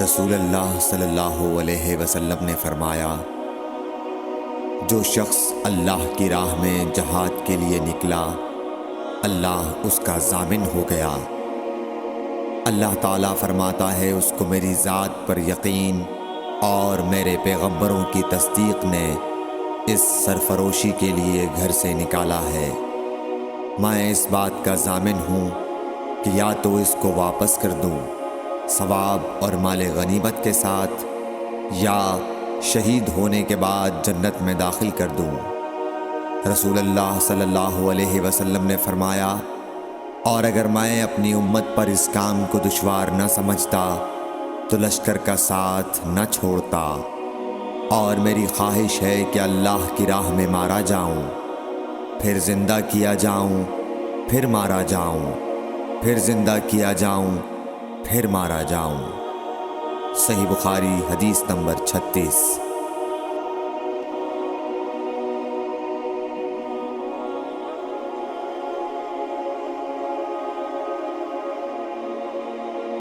رسول اللہ صلی اللہ علیہ وسلم نے فرمایا، جو شخص اللہ کی راہ میں جہاد کے لیے نکلا، اللہ اس کا ضامن ہو گیا۔ اللہ تعالیٰ فرماتا ہے، اس کو میری ذات پر یقین اور میرے پیغمبروں کی تصدیق نے اس سرفروشی کے لیے گھر سے نکالا ہے۔ میں اس بات کا ضامن ہوں کہ یا تو اس کو واپس کر دوں ثواب اور مال غنیمت کے ساتھ، یا شہید ہونے کے بعد جنت میں داخل کر دوں۔ رسول اللہ صلی اللہ علیہ وسلم نے فرمایا، اور اگر میں اپنی امت پر اس کام کو دشوار نہ سمجھتا تو لشکر کا ساتھ نہ چھوڑتا، اور میری خواہش ہے کہ اللہ کی راہ میں مارا جاؤں، پھر زندہ کیا جاؤں، پھر مارا جاؤں، پھر زندہ کیا جاؤں، پھر مارا جاؤں۔ صحیح بخاری حدیث نمبر 36۔